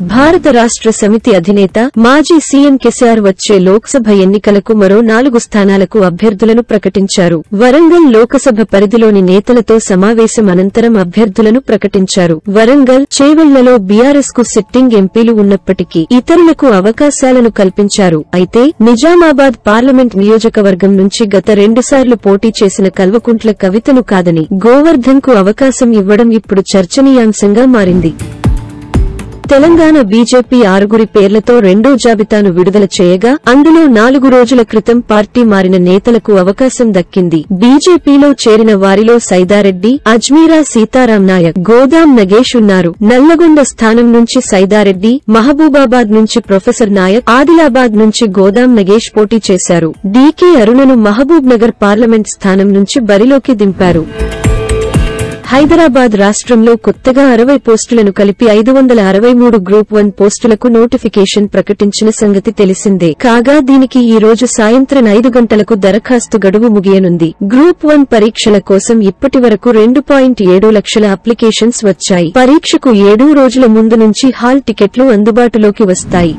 భారత రాష్ట్ర సమితి అధినేత మాజీ సీఎం కేసీఆర్ వచ్చే లోక్సభ ఎన్నికలకు మరో 4 స్థానాలకు అభ్యర్థులను ప్రకటించారు. వరంగల్ లోకసభ పరిధిలోని నేతలతో సమావేశం అనంతరం అభ్యర్థులను ప్రకటించారు. వరంగల్, చేవెళ్లలో బీఆర్ఎస్ కు సిట్టింగ్ ఎంపీలు ఉన్నప్పటికీ ఇతరులకు అవకాశాలను కల్పించారు. అయితే నిజామాబాద్ పార్లమెంట్ నియోజకవర్గం నుంచి గత 2 సార్లు పోటీ చేసిన కల్వకుంట్ల కవితను కాదని గోవర్ధన్ కు అవకాశం ఇవ్వడం ఇప్పుడు చర్చనీయాంశంగా మారింది. తెలంగాణ బీజేపీ 6 పేర్లతో రెండో జాబితాను విడుదల చేయగా అందులో 4 రోజుల క్రితం పార్టీ మారిన నేతలకు అవకాశం దక్కింది. బీజేపీలో చేరిన వారిలో సైదారెడ్డి, అజ్మీరా సీతారాం నాయక్, గోదాం నగేష్ ఉన్నారు. నల్లగొండ స్థానం నుంచి సైదారెడ్డి, మహబూబాబాద్ నుంచి ప్రొఫెసర్ నాయక్, ఆదిలాబాద్ నుంచి గోదాం నగేష్ పోటీ చేశారు. డీకే అరుణను మహబూబ్ నగర్ పార్లమెంట్ స్థానం నుంచి బరిలోకి దింపారు. హైదరాబాద్ రాష్ట్రంలో కొత్తగా 60 పోస్టులను కలిపి 563 గ్రూప్ 1 పోస్టులకు నోటిఫికేషన్ ప్రకటించిన సంగతి తెలిసిందే. కాగా దీనికి ఈ రోజు సాయంత్రం 5 గంటలకు దరఖాస్తు గడువు ముగియనుంది. గ్రూప్ 1 పరీక్షల కోసం ఇప్పటివరకు 2.7 లక్షల అప్లికేషన్స్ వచ్చాయి. పరీక్షకు 7 రోజుల ముందు నుంచి హాల్ టికెట్లు అందుబాటులోకి వస్తాయి.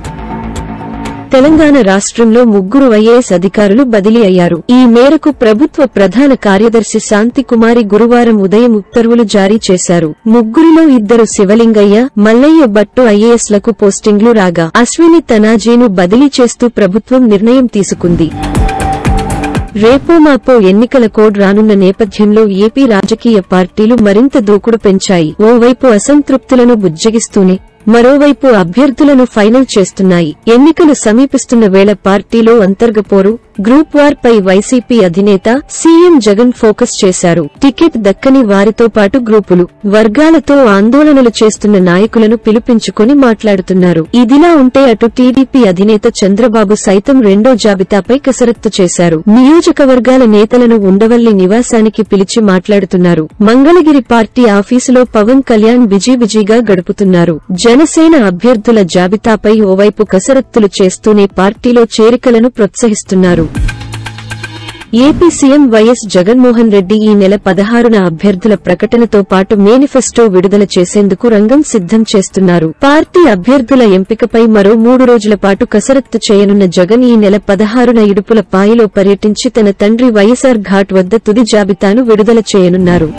తెలంగాణ రాష్ట్రంలో 3 ఐఏఎస్ అధికారులు బదిలీ అయ్యారు. ఈ మేరకు ప్రభుత్వ ప్రధాన కార్యదర్శి శాంతికుమారి గురువారం ఉదయం ఉత్తర్వులు జారీ చేశారు. 3లో 2 శివలింగయ్య, మల్లయ్య భట్టు ఐఏఎస్లకు పోస్టింగ్లు రాగా అశ్విని తనాజీను బదిలీ చేస్తూ ప్రభుత్వం నిర్ణయం తీసుకుంది. రేపోమాపో ఎన్నికల కోడ్ రానున్న నేపథ్యంలో ఏపీ రాజకీయ పార్టీలు మరింత దూకుడు పెంచాయి. ఓవైపు అసంతృప్తులను బుజ్జగిస్తూనే మరోవైపు అభ్యర్థులను ఫైనల్ చేస్తున్నాయి. ఎన్నికలు సమీపిస్తున్న వేళ పార్టీలో అంతర్గపోరు, గ్రూప్ వార్ పై వైసీపీ అధినేత సీఎం జగన్ ఫోకస్ చేశారు. టికెట్ దక్కని వారితో పాటు గ్రూపులు, వర్గాలతో ఆందోళనలు చేస్తున్న నాయకులను పిలిపించుకుని మాట్లాడుతున్నారు. ఇదిలా ఉంటే అటు టీడీపీ అధినేత చంద్రబాబు సైతం రెండో జాబితాపై కసరత్తు చేశారు. నియోజకవర్గాల నేతలను ఉండవల్లి నివాసానికి పిలిచి మాట్లాడుతున్నారు. మంగళగిరి పార్టీ ఆఫీసులో పవన్ కళ్యాణ్ బిజీగా గడుపుతున్నారు. జనసేన అభ్యర్థుల జాబితాపై ఓవైపు కసరత్తులు చేస్తూనే పార్టీలో చేరికలను ప్రోత్సహిస్తున్నారు. AP CM YS Jaganmohan Reddy ఈ నెల 16న అభ్యర్థుల ప్రకటనతో పాటు మేనిఫెస్టో విడుదల చేసేందుకు రంగం సిద్ధం చేస్తున్నారు. పార్టీ అభ్యర్థుల ఎంపికపై మరో 3 రోజుల పాటు కసరత్తు చేయనున్న జగన్ ఈ నెల 16న ఇడుపులపాయలో పర్యటించి తన తండ్రి వైఎస్ఆర్ ఘాట్ వద్ద తుది జాబితాను విడుదల చేయనున్నారు.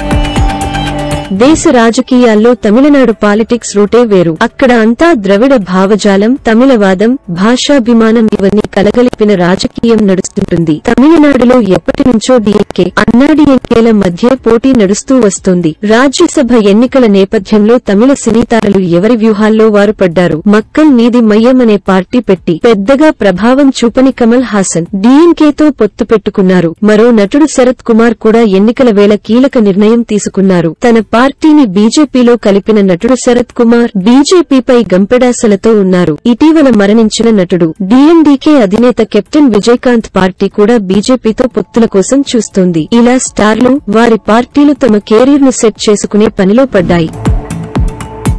దేశ రాజకీయాల్లో తమిళనాడు పాలిటిక్స్ రూటే వేరు. అక్కడ అంతా ద్రవిడ భావజాలం, తమిళవాదం, భాషాభిమానం ఇవన్నీ కలగలిపిన రాజకీయం నడుస్తుంటుంది. తమిళనాడులో ఎప్పటినుంచో డీఎంకే, అన్నాడీఎంకేల మధ్య పోటీ నడుస్తూ వస్తోంది. రాజ్యసభ ఎన్నికల నేపథ్యంలో తమిళ సినీతారలు ఎవరి వ్యూహాల్లో వారు పడ్డారు. మక్కల్ నీది మయ్యం అనే పార్టీ పెట్టి పెద్దగా ప్రభావం చూపని కమల్ హాసన్ డీఎంకేతో పొత్తు పెట్టుకున్నారు. మరో నటుడు శరత్ కుమార్ కూడా ఎన్నికల వేళ కీలక నిర్ణయం తీసుకున్నారు. తన పార్టీని బీజేపీలో కలిపిన నటుడు శరత్ కుమార్ బీజేపీపై గంపెడాసలతో ఉన్నారు. ఇటీవల మరణించిన నటుడు డీఎండీకే అధినేత కెప్టెన్ విజయకాంత్ పార్టీ కూడా బీజేపీతో పొత్తుల కోసం చూస్తోంది. ఇలా స్టార్లు, వారి పార్టీలు తమ కెరీర్ను సెట్ చేసుకునే పనిలో పడ్డాయి.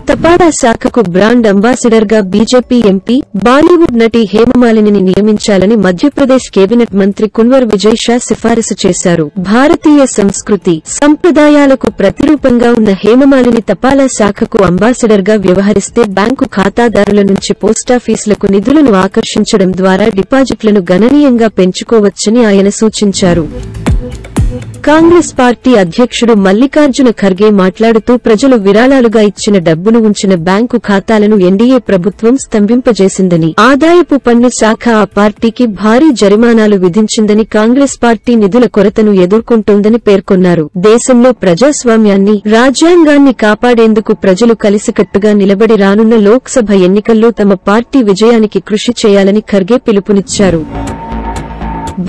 తపాలా శాఖకు బ్రాండ్ అంబాసిడర్ గా బీజేపీ ఎంపీ, బాలీవుడ్ నటి హేమమాలినిని నియమించాలని మధ్యప్రదేశ్ కేబినెట్ మంత్రి కున్వర్ విజయ్ షా సిఫారసు చేశారు. భారతీయ సంస్కృతి, సంప్రదాయాలకు ప్రతిరూపంగా ఉన్న హేమమాలిని తపాలా శాఖకు అంబాసిడర్ గా వ్యవహరిస్తే బ్యాంకు ఖాతాదారుల నుంచి పోస్టాఫీసులకు నిధులను ఆకర్షించడం ద్వారా డిపాజిట్లను గణనీయంగా పెంచుకోవచ్చని ఆయన సూచించారు. కాంగ్రెస్ పార్టీ అధ్యక్షుడు మల్లికార్జున ఖర్గే మాట్లాడుతూ ప్రజలు విరాళాలుగా ఇచ్చిన డబ్బును ఉంచిన బ్యాంకు ఖాతాలను ఎన్డీఏ ప్రభుత్వం స్తంభింపజేసిందని, ఆదాయపు పన్ను శాఖ ఆ పార్టీకి భారీ జరిమానాలు విధించిందని, కాంగ్రెస్ పార్టీ నిధుల కొరతను ఎదుర్కొంటోందని పేర్కొన్నారు. దేశంలో ప్రజాస్వామ్యాన్ని, రాజ్యాంగాన్ని కాపాడేందుకు ప్రజలు కలిసికట్టుగా నిలబడి రానున్న లోక్సభ ఎన్నికల్లో తమ పార్టీ విజయానికి కృషి చేయాలని ఖర్గే పిలుపునిచ్చారు.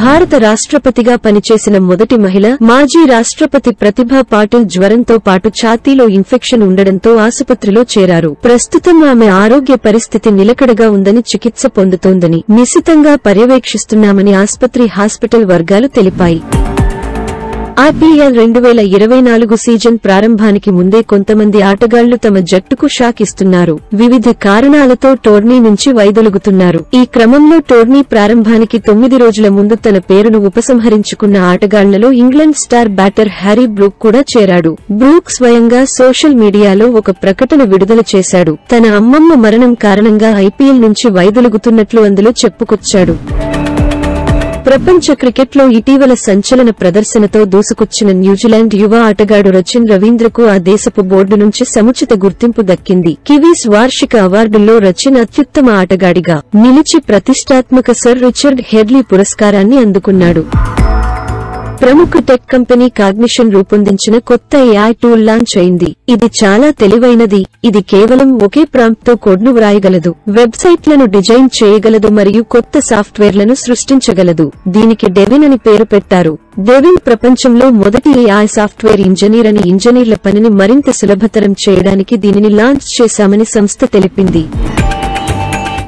భారత రాష్ట్రపతిగా పనిచేసిన మొదటి మహిళ, మాజీ రాష్ట్రపతి ప్రతిభా పాటిల్ జ్వరంతో పాటు ఛాతీలో ఇన్ఫెక్షన్ ఉండడంతో ఆసుపత్రిలో చేరారు. ప్రస్తుతం ఆమె ఆరోగ్య పరిస్థితి నిలకడగా ఉందని, చికిత్స పొందుతోందని, నిశితంగా పర్యవేక్షిస్తున్నామని ఆస్పత్రి హాస్పిటల్ వర్గాలు తెలిపాయి. IPL 2024 సీజన్ ప్రారంభానికి ముందే కొంతమంది ఆటగాళ్లు తమ జట్టుకు షాక్ ఇస్తున్నారు. వివిధ కారణాలతో టోర్నీ నుంచి వైదొలుగుతున్నారు. ఈ క్రమంలో టోర్నీ ప్రారంభానికి 9 రోజుల ముందు తన పేరును ఉపసంహరించుకున్న ఆటగాళ్లలో England star batter Harry Brook కూడా చేరాడు. బ్రూక్ స్వయంగా సోషల్ మీడియాలో ఒక ప్రకటన విడుదల చేశాడు. తన అమ్మమ్మ మరణం కారణంగా IPL నుంచి వైదొలుగుతున్నట్లు అందులో చెప్పుకొచ్చాడు. ప్రపంచ క్రికెట్లో ఇటీవల సంచలన ప్రదర్శనతో దూసుకొచ్చిన న్యూజిలాండ్ యువ ఆటగాడు రచిన్ రవీంద్రకు ఆ దేశపు బోర్డు నుంచి సముచిత గుర్తింపు దక్కింది. కివీస్ వార్షిక అవార్డుల్లో రచిన్ అత్యుత్తమ ఆటగాడిగా నిలిచి ప్రతిష్టాత్మక సర్ రిచర్డ్ హెడ్లీ పురస్కారాన్ని అందుకున్నాడు. ప్రముఖ టెక్ కంపెనీ కాగ్నిషన్ రూపొందించిన కొత్త AI టూల్ లాంచ్ అయింది. ఇది చాలా తెలివైనది. ఇది కేవలం ఒకే ప్రాంప్ట్ తో కోడ్ను వ్రాయగలదు, వెబ్సైట్లను డిజైన్ చేయగలదు మరియు కొత్త సాఫ్ట్వేర్లను సృష్టించగలదు. దీనికి డెవిన్ అని పేరు పెట్టారు. డెవిన్ ప్రపంచంలో మొదటి AI సాఫ్ట్వేర్ ఇంజనీర్ అని ఇంజనీర్ల పనిని మరింత సులభతరం చేయడానికి దీనిని లాంచ్ చేశామని సంస్థ తెలిపింది.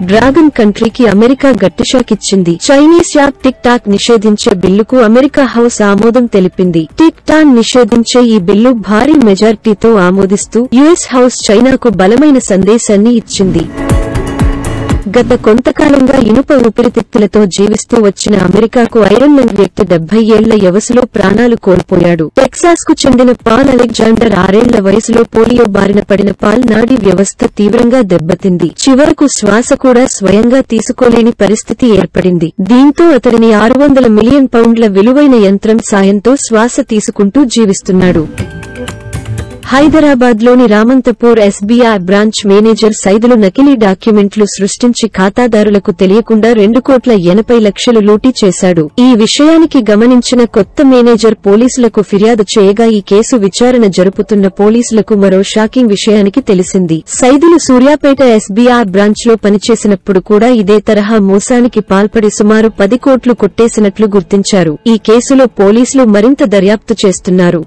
డ్రాగన్ కంట్రీకి అమెరికా గట్టిషాకిచ్చింది. చైనీస్ యాప్ టిక్ టాక్ నిషేధించే బిల్లుకు అమెరికా హౌస్ ఆమోదం తెలిపింది. టిక్ టాక్ నిషేధించే ఈ బిల్లు భారీ మెజార్టీతో ఆమోదిస్తూ US హౌస్ చైనాకు బలమైన సందేశాన్ని ఇచ్చింది. గత కొంతకాలంగా ఇనుప ఊపిరితిత్తులతో జీవిస్తూ వచ్చిన అమెరికాకు ఐరన్ లంగ్ వ్యక్తి 70 ఏళ్ల యవసులో ప్రాణాలు కోల్పోయాడు. టెక్సాస్ కు చెందిన పాల్ అలెగ్జాండర్ 6 ఏళ్ల వయసులో పోలియో బారిన పడిన పాల్ నాడీ వ్యవస్థ తీవ్రంగా దెబ్బతింది. చివరకు శ్వాస కూడా స్వయంగా తీసుకోలేని పరిస్థితి ఏర్పడింది. దీంతో అతడిని 600 మిలియన్ పౌండ్ల విలువైన యంత్రం సాయంతో శ్వాస తీసుకుంటూ జీవిస్తున్నాడు. హైదరాబాద్లోని Ramanthapur SBI branch manager Saidulu నకిలీ డాక్యుమెంట్లు సృష్టించి ఖాతాదారులకు తెలియకుండా 2,80,00,000 లూటీ చేశాడు. ఈ విషయానికి గమనించిన కొత్త మేనేజర్ పోలీసులకు ఫిర్యాదు చేయగా ఈ కేసు విచారణ జరుపుతున్న పోలీసులకు మరో షాకింగ్ విషయానికి తెలిసింది. సైదులు సూర్యాపేట SBI బ్రాంచ్లో పనిచేసినప్పుడు కూడా ఇదే తరహా మోసానికి పాల్పడి సుమారు 10 కోట్లు కొట్టేసినట్లు గుర్తించారు. ఈ కేసులో పోలీసులు మరింత దర్యాప్తు చేస్తున్నారు.